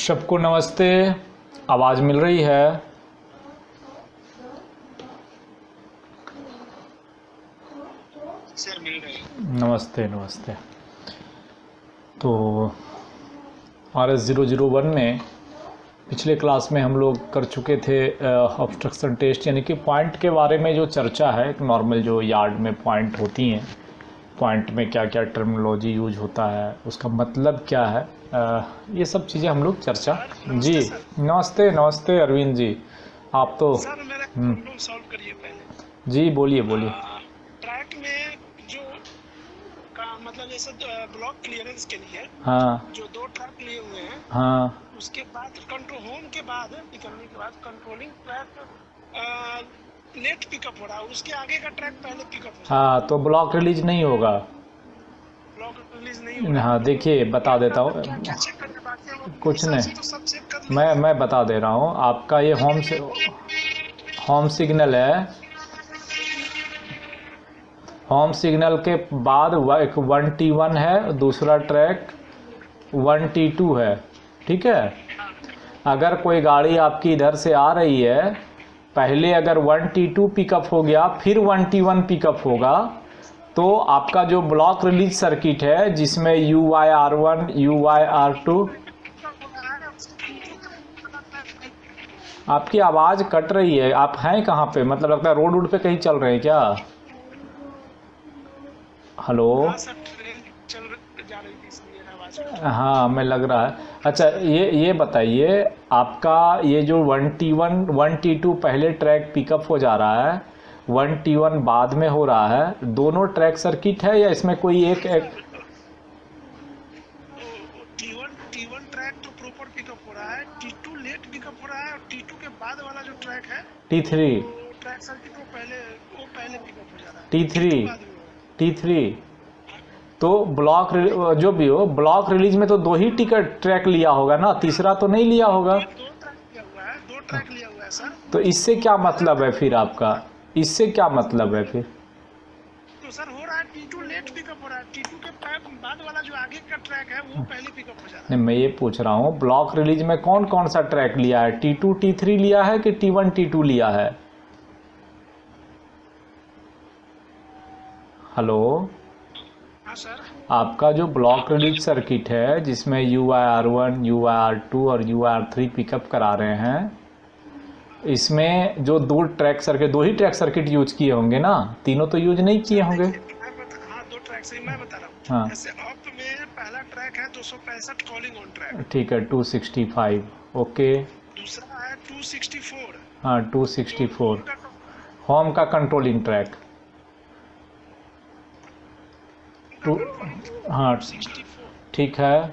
सबको नमस्ते। आवाज़ मिल रही है? सर मिल रही है। नमस्ते नमस्ते। तो RS001 में पिछले क्लास में हम लोग कर चुके थे ऑब्स्ट्रक्शन टेस्ट, यानी कि पॉइंट के बारे में जो चर्चा है, एक नॉर्मल जो यार्ड में पॉइंट होती हैं, पॉइंट में क्या क्या टर्मिनोलॉजी यूज होता है, उसका मतलब क्या है, ये सब चीज़ें हम लोग चर्चा। जी नमस्ते नमस्ते अरविंद जी। आप तो सर मेरा प्रॉब्लम सॉल्व करिए पहले। जी बोलिए बोलिए। ट्रैक में जो का मतलब जैसे ब्लॉक क्लियरेंस के लिए हाँ जो दो ट्रैक लिए हुए हैं, हाँ उसके बाद कंट्रोल होम के बाद निकलने के बाद कंट्रोलिंग ट्रैक लेट पिकअप हो रहा है, उसके आगे का ट्रैक पहले पिकअप हो रहा है। हाँ, तो ब्लॉक रिलीज नहीं होगा। ब्लॉक रिलीज नहीं हो रहा। हाँ देखिए बता देता हूँ, क्या चेक करने बाकी है? कुछ नहीं, तो सब चेक कर लिया। मैं बता दे रहा हूँ। आपका ये होम सिग्नल है। होम सिग्नल के बाद एक 1T1 है, दूसरा ट्रैक 1T2 है, ठीक है। अगर कोई गाड़ी आपकी इधर से आ रही है, पहले अगर 1T2 पिकअप हो गया, फिर 1T1 पिकअप होगा, तो आपका जो ब्लॉक रिलीज सर्किट है जिसमें UYR1 UYR2। आपकी आवाज़ कट रही है, आप हैं कहाँ पे? मतलब लगता है रोड पे कहीं चल रहे हैं क्या? हेलो। हाँ सर, ट्रेन जा रही थी इसलिए आवाज। हाँ मैं लग रहा है। अच्छा ये बताइए, आपका ये जो 1T1 1T2 पहले ट्रैक पिकअप हो जा रहा है, 1T1 बाद में हो रहा है, दोनों ट्रैक सर्किट है या इसमें कोई एक T1 ट्रैक तो प्रॉपर पिकअप हो रहा है, T2 लेट पिकअप हो रहा है, और T2 के बाद वाला जो ट्रैक है T3 वो ट्रैक सर्किट वो पहले पिकअप हो जा रहा है। T3 T3। तो ब्लॉक जो भी हो, ब्लॉक रिलीज में तो दो ही ट्रैक लिया होगा ना, तीसरा तो नहीं लिया होगा। दो ट्रैक लिया हुआ है सर। तो इससे क्या मतलब है फिर आपका? इससे क्या मतलब है फिर? तो सर हो रहा है T2 लेट पिकअप हो रहा है, T2 के बाद वाला जो आगे का ट्रैक है वो पहले पिकअप हो जा रहा है। नहीं, मैं ये पूछ रहा हूँ ब्लॉक रिलीज में कौन कौन सा ट्रैक लिया है? T2 T3 लिया है कि T1 T2 लिया है? हेलो। हाँ सर। आपका जो ब्लॉक रिलीज सर्किट है जिसमें UYR1 UYR2 और UYR3 पिकअप करा रहे हैं, इसमें जो दो ही ट्रैक सर्किट यूज किए होंगे ना, तीनों तो यूज नहीं किए होंगे। हाँ दो ट्रैक से मैं बता रहा हूँ। हाँ जैसे अप में पहला ट्रैक है 265 कॉलिंग ऑन ट्रैक, ठीक है, 265 ओके। दूसरा है 264। हाँ 264 होम का कंट्रोलिंग ट्रैक। हाँ 264 ठीक है। और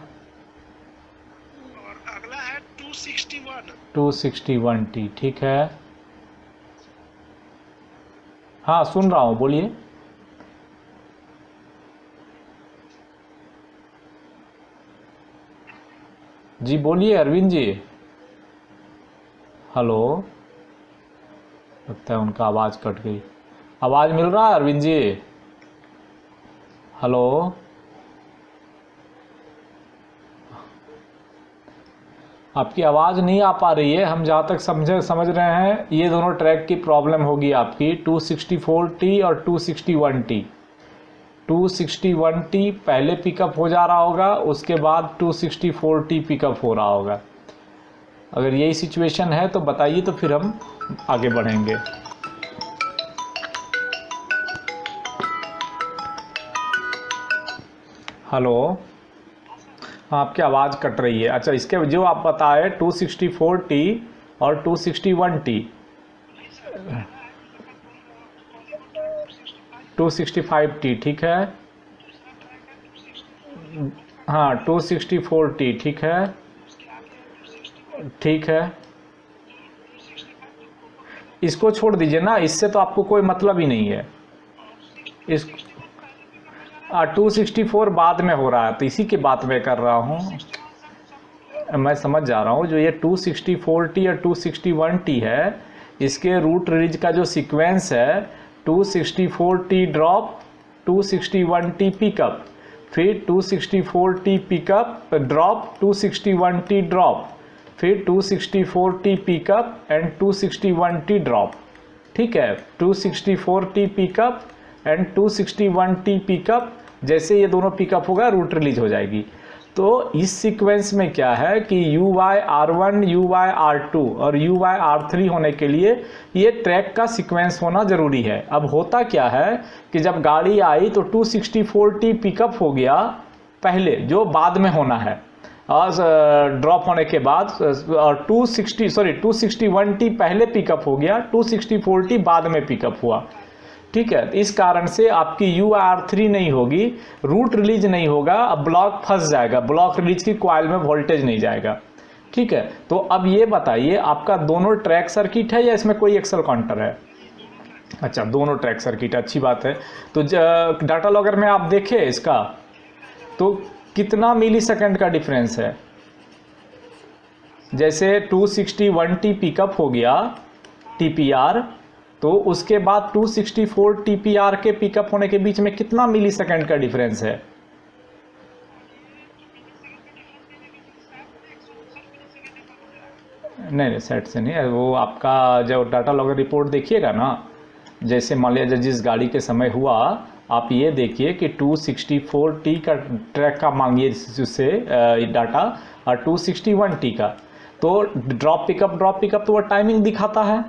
अगला है 261 261T ठीक है। हाँ सुन रहा हूँ, बोलिए। जी बोलिए अरविंद जी। हेलो। लगता है उनका आवाज़ कट गई। आवाज़ मिल रहा है अरविंद जी? हेलो। आपकी आवाज़ नहीं आ पा रही है। हम जहाँ तक समझ रहे हैं, ये दोनों ट्रैक की प्रॉब्लम होगी आपकी, 264T और 261T। 261T पहले पिकअप हो जा रहा होगा, उसके बाद 264T पिकअप हो रहा होगा। अगर यही सिचुएशन है तो बताइए, तो फिर हम आगे बढ़ेंगे। हेलो। हाँ आपकी आवाज़ कट रही है। अच्छा, इसके जो आप बताए 264T और 261T, 265T ठीक है। हाँ 264T ठीक है, ठीक है। इसको छोड़ दीजिए ना, इससे तो आपको कोई मतलब ही नहीं है। इस 264 बाद में हो रहा है, तो इसी की बात मैं कर रहा हूँ। मैं समझ जा रहा हूँ। जो ये 264T और 261T है, इसके रूट रिलीज का जो सीक्वेंस है, 264T ड्रॉप, 261T पिकअप, फिर 264T pickup drop, 261T drop, फिर 264T pickup and 261T drop. ठीक है, 264T pickup and 261T pickup, जैसे ये दोनों पिकअप होगा रूट रिलीज हो जाएगी। तो इस सीक्वेंस में क्या है कि UY-R1, UY-R2 और UY-R3 होने के लिए ये ट्रैक का सीक्वेंस होना ज़रूरी है। अब होता क्या है कि जब गाड़ी आई तो 264T पिकअप हो गया पहले, जो बाद में होना है, और ड्रॉप होने के बाद, और 261T पहले पिकअप हो गया, 264T बाद में पिकअप हुआ। ठीक है, इस कारण से आपकी UR3 नहीं होगी, रूट रिलीज नहीं होगा, अब ब्लॉक फंस जाएगा, ब्लॉक रिलीज की कॉइल में वोल्टेज नहीं जाएगा। ठीक है, तो अब ये बताइए आपका दोनों ट्रैक सर्किट है या इसमें कोई एक्सल काउंटर है? अच्छा, दोनों ट्रैक सर्किट, अच्छी बात है। तो डाटा लॉगर में आप देखें इसका, तो कितना मिली सेकेंड का डिफरेंस है। जैसे 261T पिकअप हो गया TPR, तो उसके बाद 264 TPR के पिकअप होने के बीच में कितना मिली सेकेंड का डिफरेंस है? नहीं, सेट से नहीं है वो, आपका जो डाटा लॉगर रिपोर्ट देखिएगा ना, जैसे मान लिया जिस गाड़ी के समय हुआ, आप ये देखिए कि 264T का ट्रैक का मांगिए उससे डाटा, और 261T का, तो ड्रॉप पिकअप तो वो टाइमिंग दिखाता है।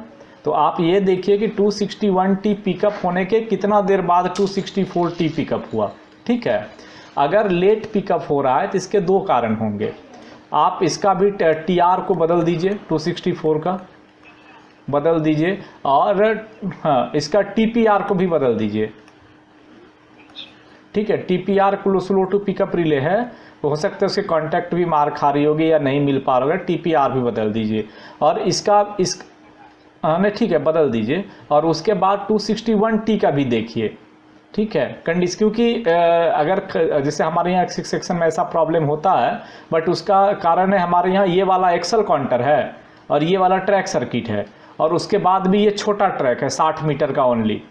तो आप ये देखिए कि 261T पिकअप होने के कितना देर बाद 264T पिकअप हुआ। ठीक है, अगर लेट पिकअप हो रहा है तो इसके दो कारण होंगे। आप इसका भी TR को बदल दीजिए, 264 का बदल दीजिए, और हाँ, इसका TPR को भी बदल दीजिए। ठीक है, TPR slow to pickup relay है, तो हो सकता है उसके कॉन्टैक्ट भी मार खा रही होगी या नहीं मिल पा रहा होगा, TPR भी बदल दीजिए। और इसका नहीं, ठीक है, बदल दीजिए। और उसके बाद 261T का भी देखिए। ठीक है, कंडीशन, क्योंकि अगर जैसे हमारे यहाँ एक्स सेक्शन में ऐसा प्रॉब्लम होता है, बट उसका कारण है हमारे यहाँ ये वाला एक्सल काउंटर है और ये वाला ट्रैक सर्किट है, और उसके बाद भी ये छोटा ट्रैक है 60 मीटर का ओनली।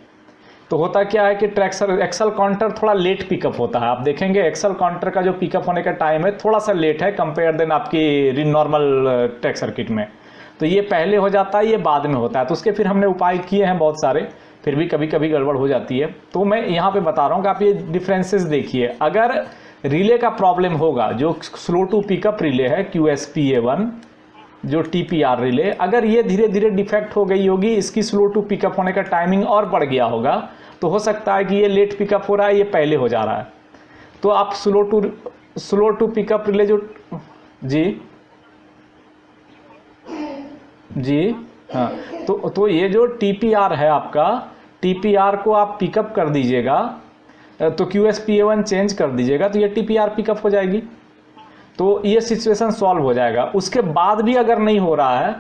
तो होता क्या है कि एक्सल काउंटर थोड़ा लेट पिकअप होता है। आप देखेंगे एक्सल काउंटर का जो पिकअप होने का टाइम है थोड़ा सा लेट है कंपेयर देन आपकी नॉर्मल ट्रैक सर्किट में। तो ये पहले हो जाता है, ये बाद में होता है। तो उसके फिर हमने उपाय किए हैं बहुत सारे, फिर भी कभी कभी गड़बड़ हो जाती है। तो मैं यहाँ पे बता रहा हूँ कि आप ये डिफरेंसेस देखिए। अगर रिले का प्रॉब्लम होगा, जो स्लो टू पिकअप रिले है QSPA1, जो TPR रिले, अगर ये धीरे धीरे डिफेक्ट हो गई होगी, इसकी स्लो टू पिकअप होने का टाइमिंग और बढ़ गया होगा, तो हो सकता है कि ये लेट पिकअप हो रहा है, ये पहले हो जा रहा है। तो आप स्लो टू पिकअप रिले जो जी हाँ, तो ये जो TPR है आपका, TPR को आप पिकअप कर दीजिएगा, तो QSPA1 चेंज कर दीजिएगा, तो ये TPR पिकअप हो जाएगी, तो ये सिचुएशन सॉल्व हो जाएगा। उसके बाद भी अगर नहीं हो रहा है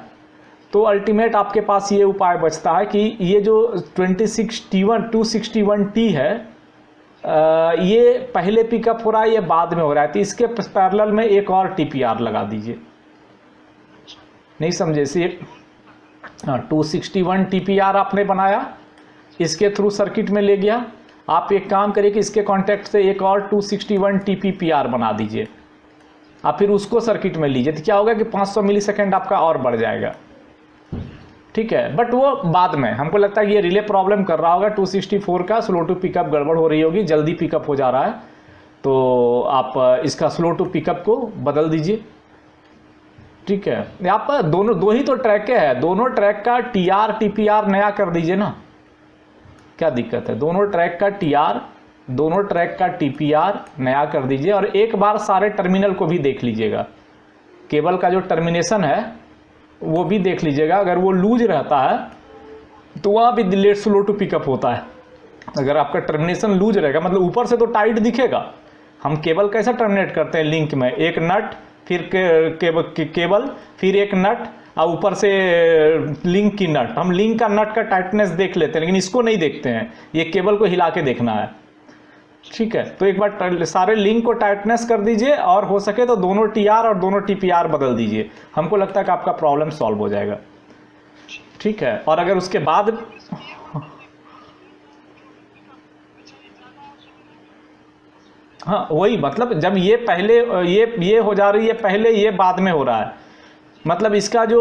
तो अल्टीमेट आपके पास ये उपाय बचता है कि ये जो 261T है, ये पहले पिकअप हो रहा है, ये बाद में हो रहा है, तो इसके पैरेलल में एक और TPR लगा दीजिए। नहीं समझे? इसे 261 TPR आपने बनाया, इसके थ्रू सर्किट में ले गया। आप एक काम करिए कि इसके कॉन्टैक्ट से एक और 261 TPPR बना दीजिए, आप फिर उसको सर्किट में लीजिए। तो क्या होगा कि 500 मिलीसेकेंड आपका और बढ़ जाएगा। ठीक है, बट वो बाद में, हमको लगता है कि ये रिले प्रॉब्लम कर रहा होगा, 264 का स्लो टू पिकअप गड़बड़ हो रही होगी, जल्दी पिकअप हो जा रहा है, तो आप इसका स्लो टू पिकअप को बदल दीजिए। ठीक है, यहाँ पर दो ही तो ट्रैक के हैं, दोनों ट्रैक का TR TPR नया कर दीजिए ना, क्या दिक्कत है? दोनों ट्रैक का TR, दोनों ट्रैक का TPR नया कर दीजिए, और एक बार सारे टर्मिनल को भी देख लीजिएगा, केबल का जो टर्मिनेशन है वो भी देख लीजिएगा। अगर वो लूज रहता है तो वहाँ भी लेट स्लो टू पिकअप होता है। अगर आपका टर्मिनेशन लूज रहेगा, मतलब ऊपर से तो टाइट दिखेगा, हम केबल कैसे टर्मिनेट करते हैं लिंक में, एक नट, फिर केबल, फिर एक नट, और ऊपर से लिंक की नट। हम लिंक का नट का टाइटनेस देख लेते हैं, लेकिन इसको नहीं देखते हैं, ये केबल को हिला के देखना है। ठीक है, तो एक बार सारे लिंक को टाइटनेस कर दीजिए, और हो सके तो दोनों TR और दोनों TPR बदल दीजिए। हमको लगता है कि आपका प्रॉब्लम सॉल्व हो जाएगा। ठीक है, और अगर उसके बाद हाँ, वही मतलब जब ये पहले ये हो जा रही है पहले, ये बाद में हो रहा है, मतलब इसका जो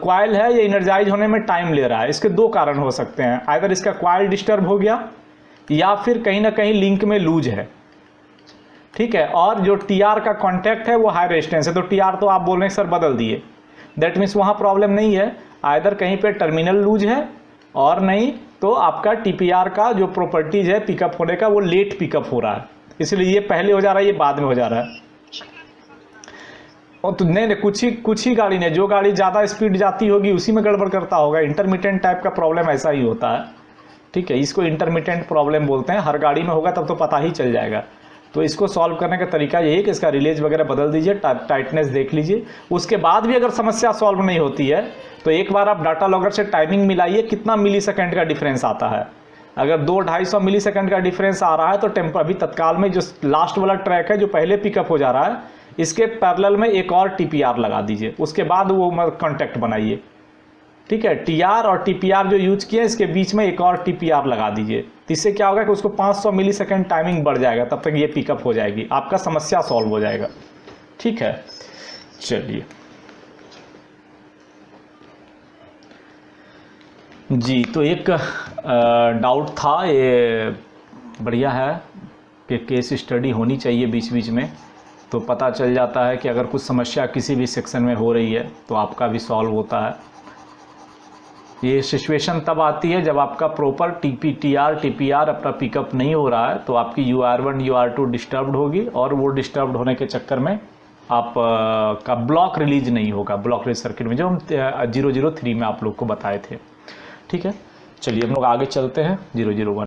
कॉइल है ये इनर्जाइज होने में टाइम ले रहा है। इसके दो कारण हो सकते हैं, आइदर इसका कॉइल डिस्टर्ब हो गया या फिर कहीं ना कहीं लिंक में लूज है, ठीक है। और जो टीआर का कांटेक्ट है वो हाई रेजिस्टेंस है, तो टीआर तो आप बोल रहे हैं सर बदल दिए, दैट मीन्स वहाँ प्रॉब्लम नहीं है, आइदर कहीं पे टर्मिनल लूज है और नहीं तो आपका टीपीआर का जो प्रॉपर्टीज है पिकअप होने का वो लेट पिकअप हो रहा है, इसलिए ये पहले हो जा रहा है, ये बाद में हो जा रहा है। और तो नहीं कुछ ही गाड़ी ने, जो गाड़ी ज़्यादा स्पीड जाती होगी उसी में गड़बड़ करता होगा। इंटरमिटेंट टाइप का प्रॉब्लम ऐसा ही होता है, ठीक है, इसको इंटरमिटेंट प्रॉब्लम बोलते हैं। हर गाड़ी में होगा तब तो पता ही चल जाएगा। तो इसको सॉल्व करने का तरीका यही है कि इसका रिलेज वगैरह बदल दीजिए, टाइटनेस देख लीजिए। उसके बाद भी अगर समस्या सॉल्व नहीं होती है तो एक बार आप डाटा लॉगर से टाइमिंग मिलाइए, कितना मिली सेकेंड का डिफरेंस आता है। अगर 200-250 मिली सेकेंड का डिफरेंस आ रहा है तो अभी तत्काल में जो लास्ट वाला ट्रैक है जो पहले पिकअप हो जा रहा है इसके पैरेलल में एक और टीपीआर लगा दीजिए, उसके बाद वो कॉन्टैक्ट बनाइए, ठीक है। टीआर और टीपीआर जो यूज किए इसके बीच में एक और टीपीआर लगा दीजिए, तो इससे क्या होगा कि उसको 500 मिली सेकेंड टाइमिंग बढ़ जाएगा, तब तक ये पिकअप हो जाएगी, आपका समस्या सॉल्व हो जाएगा, ठीक है। चलिए जी, तो एक डाउट था, ये बढ़िया है कि केस स्टडी होनी चाहिए बीच बीच में, तो पता चल जाता है कि अगर कुछ समस्या किसी भी सेक्शन में हो रही है तो आपका भी सॉल्व होता है। ये सिचुएशन तब आती है जब आपका प्रॉपर टीपीआर अपना पिकअप नहीं हो रहा है, तो आपकी UR1 UR2 डिस्टर्ब्ड होगी और वो डिस्टर्ब्ड होने के चक्कर में आप का ब्लॉक रिलीज नहीं होगा, ब्लॉक रिलीज सर्किट में जो हम 003 में आप लोग को बताए थे, ठीक है। चलिए हम लोग आगे चलते हैं 001।